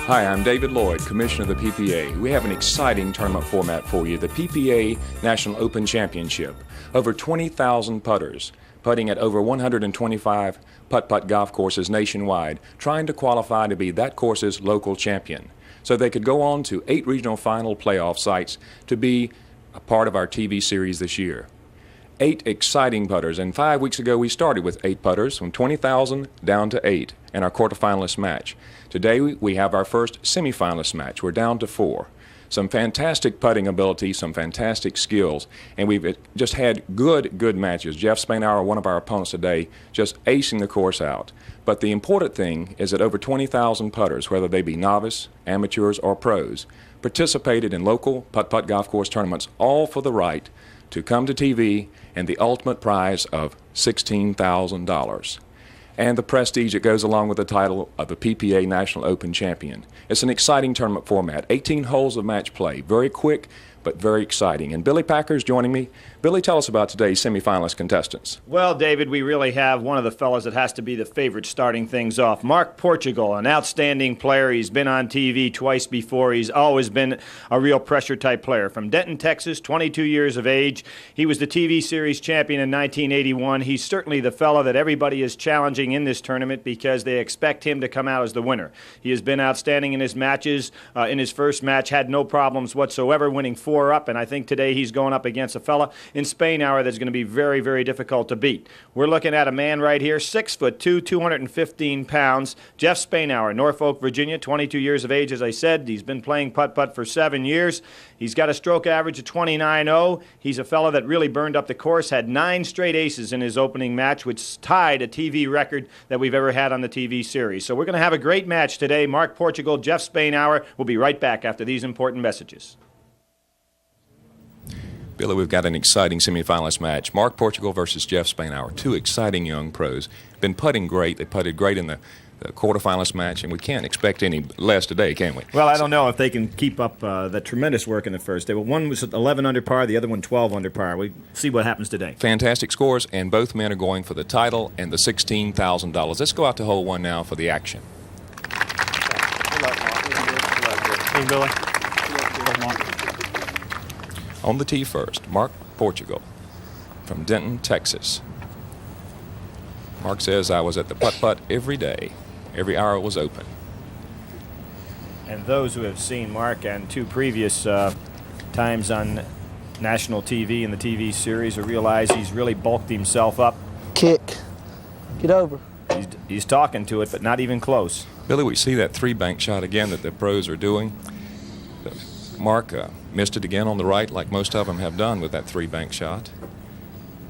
Hi, I'm David Lloyd, Commissioner of the PPA. We have an exciting tournament format for you, the PPA National Open Championship. Over 20,000 putters, putting at over 125 putt-putt golf courses nationwide, trying to qualify to be that course's local champion. So they could go on to 8 regional final playoff sites to be a part of our TV series this year. 8 exciting putters, and 5 weeks ago we started with 8 putters, from 20,000 down to 8 in our quarterfinalist match. Today we have our first semifinalist match. We're down to 4. Some fantastic putting ability, some fantastic skills, and we've just had good matches. Jeff Spainhour, one of our opponents today, just acing the course out. But the important thing is that over 20,000 putters, whether they be novice, amateurs, or pros, participated in local putt-putt golf course tournaments, all for the right to come to TV and the ultimate prize of $16,000. And the prestige that goes along with the title of the PPA National Open Champion. It's an exciting tournament format, 18 holes of match play, very quick but very exciting. And Billy Packer's joining me. Billy, tell us about today's semifinalist contestants. Well, David, we really have one of the fellas that has to be the favorite starting things off. Marc Portugal, an outstanding player. He's been on TV twice before. He's always been a real pressure-type player. From Denton, Texas, 22 years of age. He was the TV series champion in 1981. He's certainly the fella that everybody is challenging in this tournament because they expect him to come out as the winner. He has been outstanding in his matches. In his first match, had no problems whatsoever, winning 4 up, and I think today he's going up against a fella in Spainhour that's going to be very, very difficult to beat. We're looking at a man right here, 6'2", 215 pounds, Jeff Spainhour, Norfolk, Virginia, 22 years of age, as I said. He's been playing putt-putt for 7 years. He's got a stroke average of 29.0. He's a fella that really burned up the course, had 9 straight aces in his opening match, which tied a TV record that we've ever had on the TV series. So we're going to have a great match today. Marc Portugal, Jeff Spainhour. We'll be right back after these important messages. Billy, we've got an exciting semifinalist match. Marc Portugal versus Jeff Spainhour, 2 exciting young pros. Been putting great. They putted great in the quarterfinalist match, and we can't expect any less today, can we? Well, I don't know if they can keep up the tremendous work in the first day. Well, one was 11 under par, the other one 12 under par. We see what happens today. Fantastic scores, and both men are going for the title and the $16,000. Let's go out to hole 1 now for the action. Good luck, Mark. Good luck. Hey, Billy. On the tee first, Marc Portugal from Denton, Texas. Mark says, I was at the putt-putt every day. Every hour was open. And those who have seen Mark and 2 previous times on national TV in the TV series will realize he's really bulked himself up. Kick. Get over. He's talking to it, but not even close. Billy, we see that 3-bank shot again that the pros are doing. Mark missed it again on the right, like most of them have done with that 3-bank shot.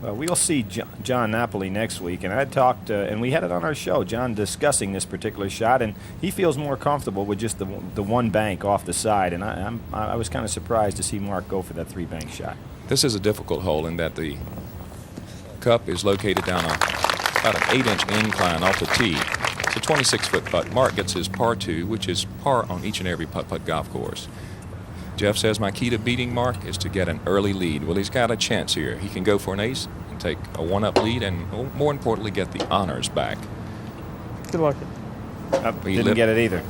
Well, we'll see John Napoli next week, and I talked, and we had it on our show, John discussing this particular shot, and he feels more comfortable with just the 1 bank off the side, and I was kind of surprised to see Mark go for that 3-bank shot. This is a difficult hole in that the cup is located down about an 8-inch incline off the tee. It's a 26-foot putt. Mark gets his par 2, which is par on each and every putt-putt golf course. Jeff says my key to beating Mark is to get an early lead. Well, he's got a chance here. He can go for an ace and take a 1-up lead and, more importantly, get the honors back. Good luck. Didn't get it either.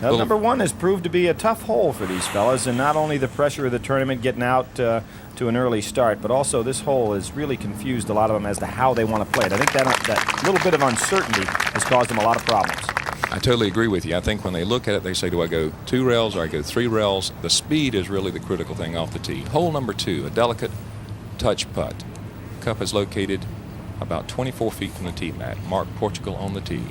Now, number 1 has proved to be a tough hole for these fellas, and not only the pressure of the tournament getting out to an early start, but also this hole has really confused a lot of them as to how they want to play it. I think that little bit of uncertainty has caused them a lot of problems. I totally agree with you. I think when they look at it, they say, do I go 2 rails or I go 3 rails? The speed is really the critical thing off the tee. Hole number 2, a delicate touch putt. Cup is located about 24 feet from the tee mat. Marc Portugal on the tee.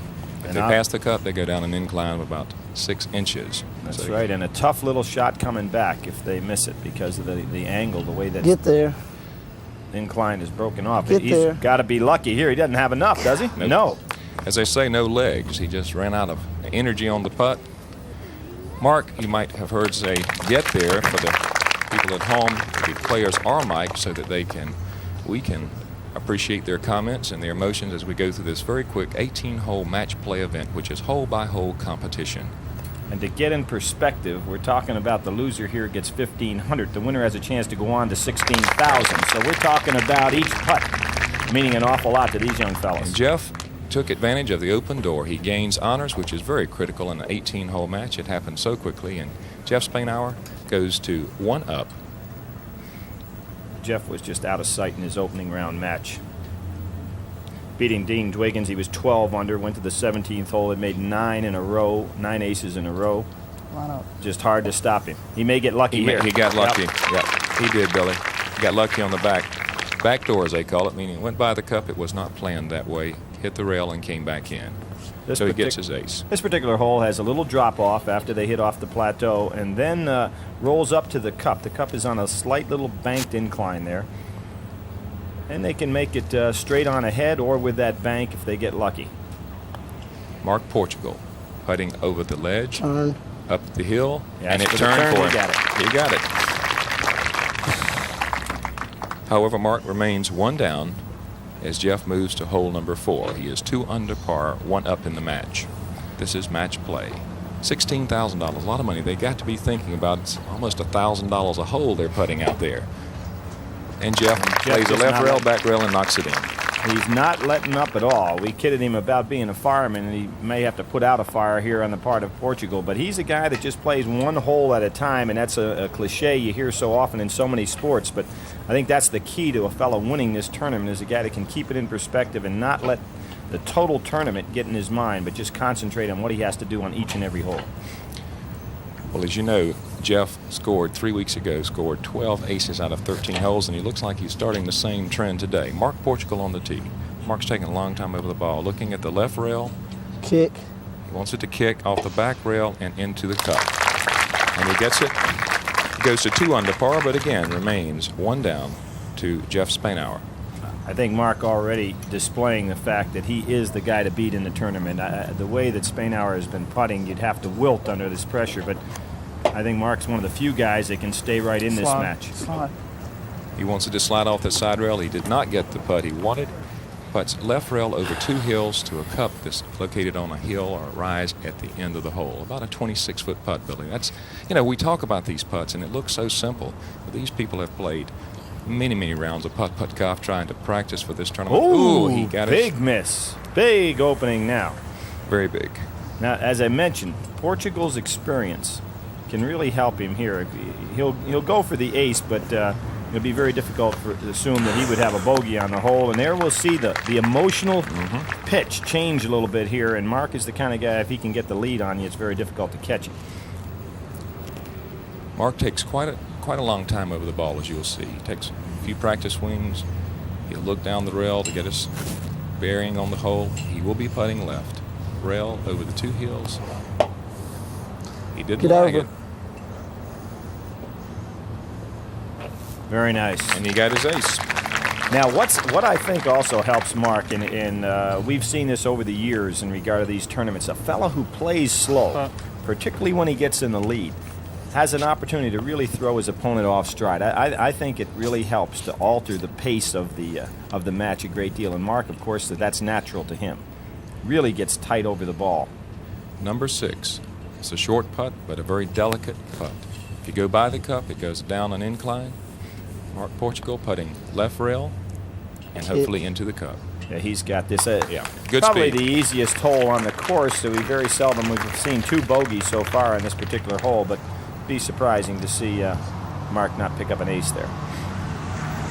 If they pass the cup, they go down an incline of about 6 inches. That's right, and a tough little shot coming back if they miss it because of the angle, the way that Get there. incline is broken off. He's got to be lucky here. He doesn't have enough, does he? Nope. No. As they say, no legs. He just ran out of energy on the putt. Mark, you might have heard say, get there for the people at home. The players are mic'd so that we can appreciate their comments and their emotions as we go through this very quick 18-hole match play event, which is hole-by-hole competition. And to get in perspective, we're talking about the loser here gets $1,500. The winner has a chance to go on to $16,000. So we're talking about each putt meaning an awful lot to these young fellas. And Jeff, took advantage of the open door. He gains honors, which is very critical in an 18-hole match. It happened so quickly, and Jeff Spainhour goes to 1 up. Jeff was just out of sight in his opening round match. Beating Dean Dwiggins, he was 12 under, went to the 17th hole, and made 9 aces in a row. Just hard to stop him. He may get lucky here. He got lucky. Yep, he did, Billy. He got lucky on the back door, as they call it, meaning went by the cup. It was not planned that way. Hit the rail and came back in. So he gets his ace. This particular hole has a little drop-off after they hit off the plateau and then rolls up to the cup. The cup is on a slight little banked incline there. And they can make it straight on ahead or with that bank if they get lucky. Marc Portugal putting over the ledge, Turn. up the hill, Yeah, and it for the turned turn, for him. he got it. He got it. However, Mark remains 1 down as Jeff moves to hole number 4. He is 2 under par, 1 up in the match. This is match play. $16,000, a lot of money. They got to be thinking about it's almost $1,000 a hole they're putting out there. And Jeff plays a left rail, back rail, and knocks it in. He's not letting up at all. We kidded him about being a fireman, and he may have to put out a fire here on the part of Portugal, but he's a guy that just plays 1 hole at a time, and that's a cliche you hear so often in so many sports, but I think that's the key to a fellow winning this tournament is a guy that can keep it in perspective and not let the total tournament get in his mind, but just concentrate on what he has to do on each and every hole. Well, as you know, Jeff scored 3 weeks ago, scored 12 aces out of 13 holes, and he looks like he's starting the same trend today. Marc Portugal on the tee. Mark's taking a long time over the ball, looking at the left rail. Kick. He wants it to kick off the back rail and into the cup. And he gets it. He goes to 2 under par, but again remains 1 down to Jeff Spainhour. I think Mark already displaying the fact that he is the guy to beat in the tournament. The way that Spainhour has been putting, you'd have to wilt under this pressure, but I think Mark's one of the few guys that can stay right in this match. Slide. He wants it to slide off the side rail. He did not get the putt he wanted. Puts left rail over 2 hills to a cup that's located on a hill or a rise at the end of the hole. About a 26-foot putt, Billy. That's, you know, we talk about these putts and it looks so simple, but these people have played many rounds of putt golf trying to practice for this tournament. Ooh, he got it. Big miss. Big opening now. Very big. Now, as I mentioned, Portugal's experience can really help him here. He'll go for the ace, but it'll be very difficult to assume that he would have a bogey on the hole. And there we'll see the emotional pitch change a little bit here. And Mark is the kind of guy, if he can get the lead on you, it's very difficult to catch him. Mark takes quite a long time over the ball, as you'll see. He takes a few practice swings. He'll look down the rail to get his bearing on the hole. He will be putting left. Rail over the 2 hills. He didn't lag it. Very nice. And he got his ace. Now, what I think also helps Mark, and we've seen this over the years in regard to these tournaments, a fellow who plays slow, particularly when he gets in the lead, has an opportunity to really throw his opponent off stride. I think it really helps to alter the pace of the match a great deal. And Mark, of course, that's natural to him. Really gets tight over the ball. Number 6. It's a short putt, but a very delicate putt. If you go by the cup, it goes down an incline. Marc Portugal putting left rail and hopefully into the cup. Yeah, he's got this. Good probably speed. the easiest hole on the course, so we very seldom we've seen 2 bogeys so far on this particular hole, but it'd be surprising to see Mark not pick up an ace there.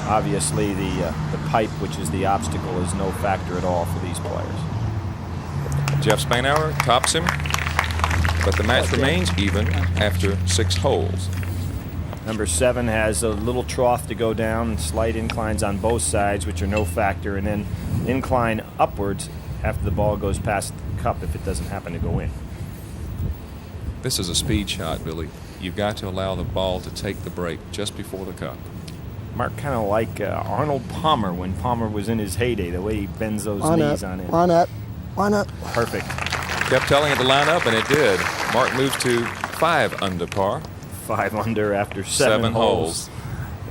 Obviously, the pipe, which is the obstacle, is no factor at all for these players. Jeff Spainhour tops him, but the match remains even after 6 holes. Number 7 has a little trough to go down, slight inclines on both sides, which are no factor, and then incline upwards after the ball goes past the cup if it doesn't happen to go in. This is a speed shot, Billy. You've got to allow the ball to take the break just before the cup. Mark kind of like Arnold Palmer when Palmer was in his heyday, the way he bends those knees on it. Line up. Perfect. Kept telling it to line up, and it did. Mark moved to 5 under par. 5 under after 7 holes.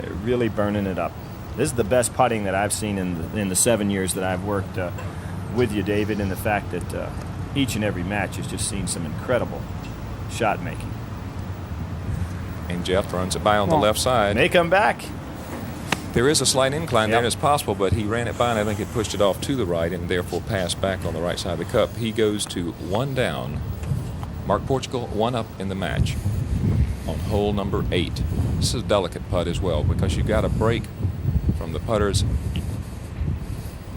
They're really burning it up. This is the best putting that I've seen in the 7 years that I've worked with you, David, and the fact that each and every match has just seen some incredible shot making. And Jeff runs it by on the left side. May come back. There is a slight incline there, Yep. and it's possible, but he ran it by, and I think it pushed it off to the right and therefore passed back on the right side of the cup. He goes to 1 down. Marc Portugal 1 up in the match on hole number 8. This is a delicate putt as well because you've got to break from the putter's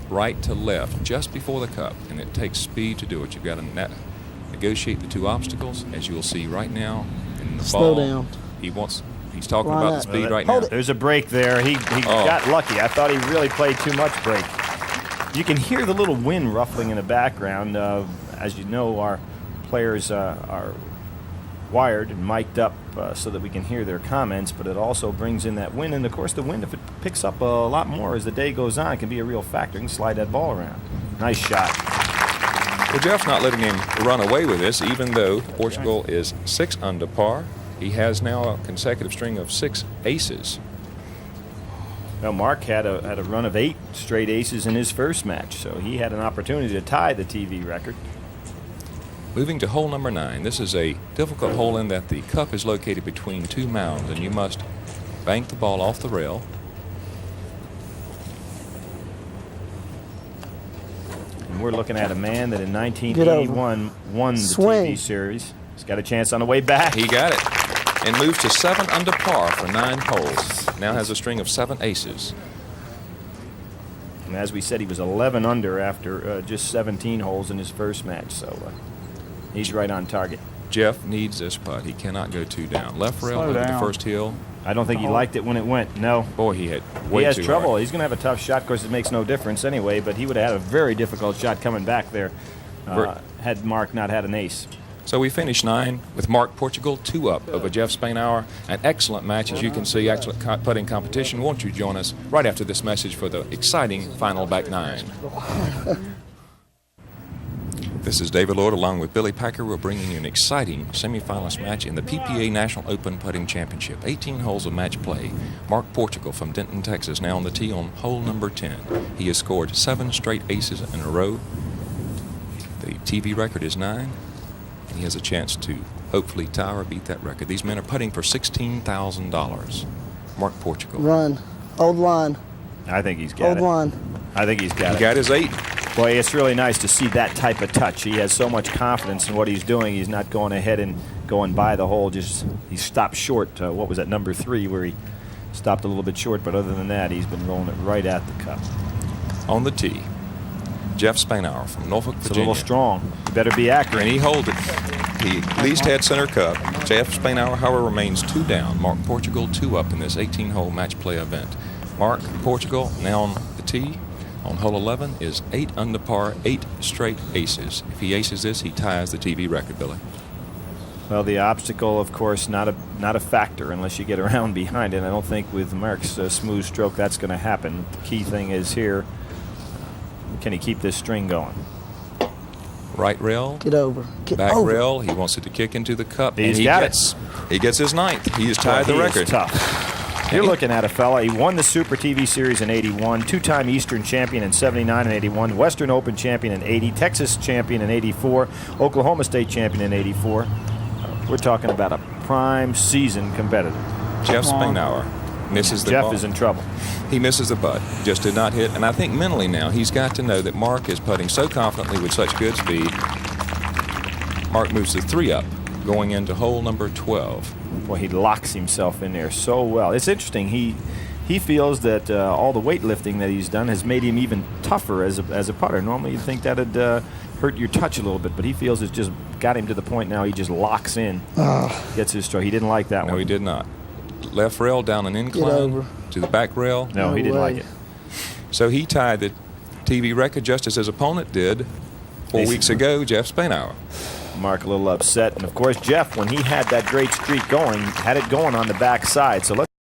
right to left just before the cup, and it takes speed to do it. You've got to negotiate the 2 obstacles, as you'll see right now in the Slow ball. down. He's talking Why about not? the speed right Hold now. it. There's a break there. He got lucky. I thought he really played too much break. You can hear the little wind ruffling in the background. As you know, our players are wired and mic'd up so that we can hear their comments, but it also brings in that wind. And, of course, the wind, if it picks up a lot more as the day goes on, it can be a real factor. You can slide that ball around. Nice shot. Well, Jeff's not letting him run away with this, even though Portugal is 6 under par. He has now a consecutive string of 6 aces. Well, Mark had a run of 8 straight aces in his first match, so he had an opportunity to tie the TV record. Moving to hole number 9. This is a difficult hole in that the cup is located between 2 mounds, and you must bank the ball off the rail. And we're looking at a man that in 1981 won the Swing. TV series. He's got a chance on the way back. He got it and moved to 7 under par for 9 holes. Now has a string of 7 aces. And as we said, he was 11 under after just 17 holes in his first match, so he's right on target. Jeff needs this putt. He cannot go 2 down. Left rail Slow over the down. first hill. I don't think he liked it when it went. No. Boy, he had way He has too trouble. hard. He's going to have a tough shot. Of course, it makes no difference anyway, but he would have had a very difficult shot coming back there had Mark not had an ace. So we finished 9 with Marc Portugal 2 up over Jeff Spainhour. An excellent match, as you can see, excellent putting competition. Won't you join us right after this message for the exciting final back 9? This is David Lord along with Billy Packer. We're bringing you an exciting semifinalist match in the PPA National Open Putting Championship. 18 holes of match play. Marc Portugal from Denton, Texas, now on the tee on hole number 10. He has scored 7 straight aces in a row. The TV record is 9. And he has a chance to hopefully tie or beat that record. These men are putting for $16,000. Marc Portugal. Run. Old line. I think he's got Old it. line. I think he's got He it. got his 8. Boy, it's really nice to see that type of touch. He has so much confidence in what he's doing. He's not going ahead and going by the hole. Just he stopped short. What was that, number 3, where he stopped a little bit short. But other than that, he's been rolling it right at the cup. On the tee, Jeff Spainhour from Norfolk, It's a Virginia. little strong. You better be accurate. And he holds it. He at least had center cup. Jeff Spainhour, however, remains 2 down. Marc Portugal 2 up in this 18-hole match play event. Marc Portugal now on the tee. On hole 11 is 8 under par, 8 straight aces. If he aces this, he ties the TV record, Billy. Well, the obstacle, of course, not a factor unless you get around behind it. I don't think with Mark's smooth stroke that's going to happen. The key thing is here, can he keep this string going? Right rail, Get over. Get back over. rail. He wants it to kick into the cup. He's and he got it. He gets his 9th. He has tied Boy, the he record. is tough. You're looking at a fella. He won the Super TV Series in 81, 2-time Eastern champion in 79 and 81, Western Open champion in 80, Texas champion in 84, Oklahoma State champion in 84. We're talking about a prime season competitor. Jeff Spainhour misses the Jeff ball. is in trouble. He misses the putt. Just did not hit. And I think mentally now he's got to know that Mark is putting so confidently with such good speed. Mark moves to 3 up, going into hole number 12. Boy, he locks himself in there so well. It's interesting. He feels that all the weightlifting that he's done has made him even tougher as a putter. Normally you'd think that'd hurt your touch a little bit, but he feels it's just got him to the point now he just locks in, gets his stroke. He didn't like that No, one. he did not. Left rail down an incline over. to the back rail. No, No he didn't way. like it. So he tied the TV record just as his opponent did 4 weeks ago, Jeff Spainhour. Mark a little upset. And, of course, Jeff, when he had that great streak going, had it going on the back side. So let's